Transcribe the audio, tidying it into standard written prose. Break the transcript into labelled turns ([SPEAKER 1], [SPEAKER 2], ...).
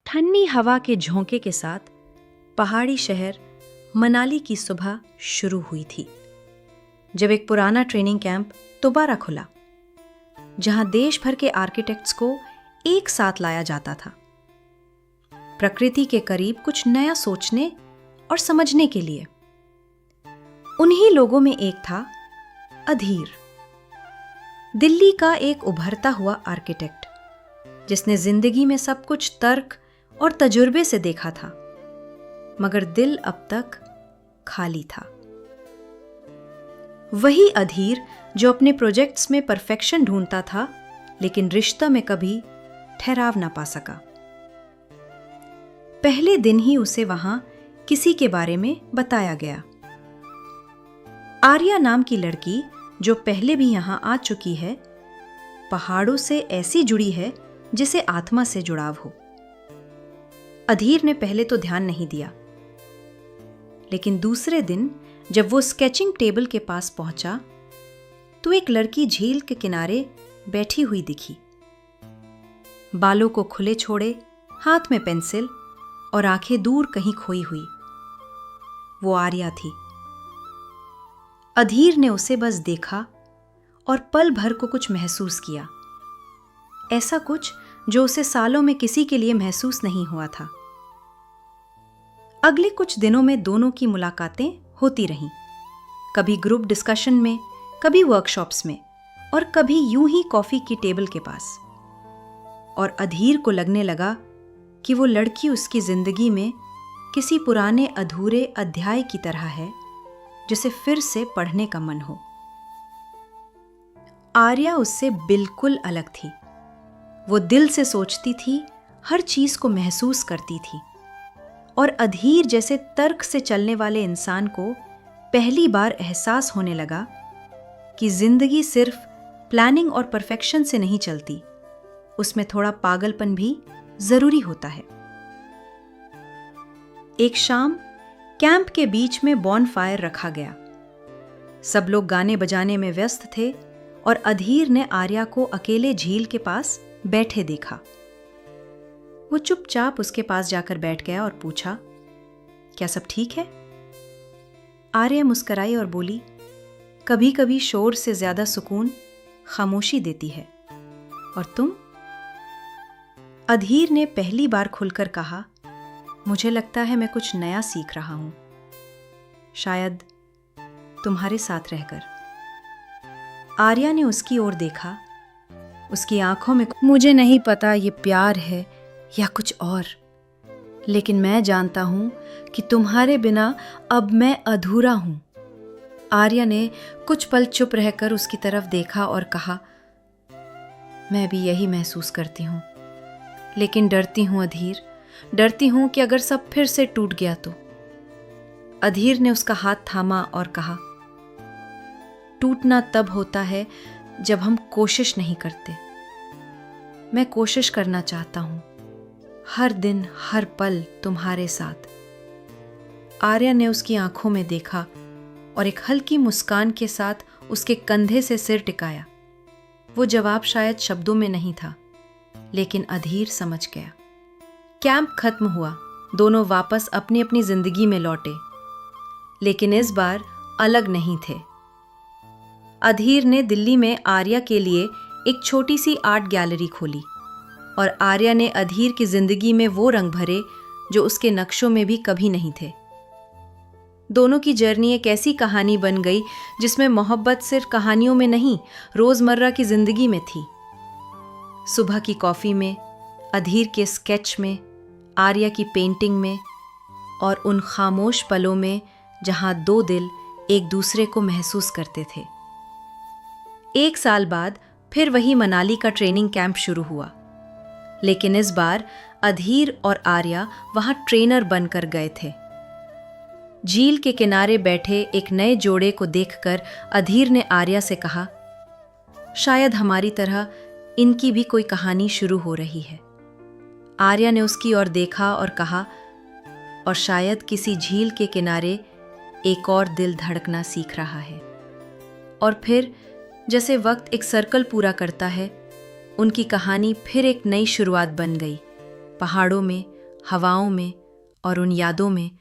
[SPEAKER 1] ठंडी हवा के झोंके के साथ पहाड़ी शहर मनाली की सुबह शुरू हुई थी, जब एक पुराना ट्रेनिंग कैंप दोबारा खुला, जहां देश भर के आर्किटेक्ट्स को एक साथ लाया जाता था, प्रकृति के करीब कुछ नया सोचने और समझने के लिए। उन्हीं लोगों में एक था अधीर, दिल्ली का एक उभरता हुआ आर्किटेक्ट, जिसने जिंदगी में सब कुछ तर्क और तजुर्बे से देखा था, मगर दिल अब तक खाली था। वही अधीर जो अपने प्रोजेक्ट्स में परफेक्शन ढूंढता था, लेकिन रिश्ता में कभी ठहराव ना पा सका। पहले दिन ही उसे वहां किसी के बारे में बताया गया। आर्या नाम की लड़की, जो पहले भी यहां आ चुकी है, पहाड़ों से ऐसी जुड़ी है जिसे आत्मा से जुड़ाव हो। अधीर ने पहले तो ध्यान नहीं दिया, लेकिन दूसरे दिन जब वो स्केचिंग टेबल के पास पहुंचा तो एक लड़की झील के किनारे बैठी हुई दिखी, बालों को खुले छोड़े, हाथ में पेंसिल और आंखें दूर कहीं खोई हुई। वो आर्या थी। अधीर ने उसे बस देखा और पल भर को कुछ महसूस किया, ऐसा कुछ जो उसे सालों में किसी के लिए महसूस नहीं हुआ था। अगले कुछ दिनों में दोनों की मुलाकातें होती रहीं, कभी ग्रुप डिस्कशन में, कभी वर्कशॉप्स में, और कभी यूं ही कॉफी की टेबल के पास। और अधीर को लगने लगा कि वो लड़की उसकी जिंदगी में किसी पुराने अधूरे अध्याय की तरह है, जिसे फिर से पढ़ने का मन हो। आर्या उससे बिल्कुल अलग थी। वो दिल से सोचती थी, हर चीज को महसूस करती थी, और अधीर जैसे तर्क से चलने वाले इंसान को पहली बार एहसास होने लगा कि जिंदगी सिर्फ प्लानिंग और परफेक्शन से नहीं चलती, उसमें थोड़ा पागलपन भी जरूरी होता है। एक शाम कैंप के बीच में बॉनफायर रखा गया। सब लोग गाने बजाने में व्यस्त थे और अधीर ने आर्या को अकेले झील के पास बैठे देखा। वो चुपचाप उसके पास जाकर बैठ गया और पूछा, क्या सब ठीक है? आर्या मुस्कुराई और बोली, कभी कभी शोर से ज्यादा सुकून खामोशी देती है। और तुम? अधीर ने पहली बार खुलकर कहा, मुझे लगता है मैं कुछ नया सीख रहा हूं, शायद तुम्हारे साथ रहकर। आर्या ने उसकी ओर देखा, उसकी आंखों में, मुझे नहीं पता ये प्यार है या कुछ और, लेकिन मैं जानता हूं कि तुम्हारे बिना अब मैं अधूरा हूं। आर्या ने कुछ पल चुप रहकर उसकी तरफ देखा और कहा, मैं भी यही महसूस करती हूं, लेकिन डरती हूं अधीर, डरती हूं कि अगर सब फिर से टूट गया तो। अधीर ने उसका हाथ थामा और कहा, टूटना तब होता है जब हम कोशिश नहीं करते। मैं कोशिश करना चाहता हूं, हर दिन हर पल तुम्हारे साथ। आर्या ने उसकी आंखों में देखा और एक हल्की मुस्कान के साथ उसके कंधे से सिर टिकाया। वो जवाब शायद शब्दों में नहीं था, लेकिन अधीर समझ गया। कैंप खत्म हुआ, दोनों वापस अपनी अपनी जिंदगी में लौटे, लेकिन इस बार अलग नहीं थे। अधीर ने दिल्ली में आर्या के लिए एक छोटी सी आर्ट गैलरी खोली और आर्या ने अधीर की जिंदगी में वो रंग भरे जो उसके नक्शों में भी कभी नहीं थे। दोनों की जर्नी एक ऐसी कहानी बन गई जिसमें मोहब्बत सिर्फ कहानियों में नहीं, रोजमर्रा की जिंदगी में थी। सुबह की कॉफी में, अधीर के स्केच में, आर्या की पेंटिंग में, और उन खामोश पलों में जहां दो दिल एक दूसरे को महसूस करते थे। 1 साल बाद फिर वही मनाली का ट्रेनिंग कैंप शुरू हुआ, लेकिन इस बार अधीर और आर्या वहां ट्रेनर बनकर गए थे। झील के किनारे बैठे एक नए जोड़े को देखकर अधीर ने आर्या से कहा, शायद हमारी तरह इनकी भी कोई कहानी शुरू हो रही है। आर्या ने उसकी ओर देखा और कहा, और शायद किसी झील के किनारे एक और दिल धड़कना सीख रहा है। और फिर जैसे वक्त एक सर्कल पूरा करता है, उनकी कहानी फिर एक नई शुरुआत बन गई, पहाड़ों में, हवाओं में और उन यादों में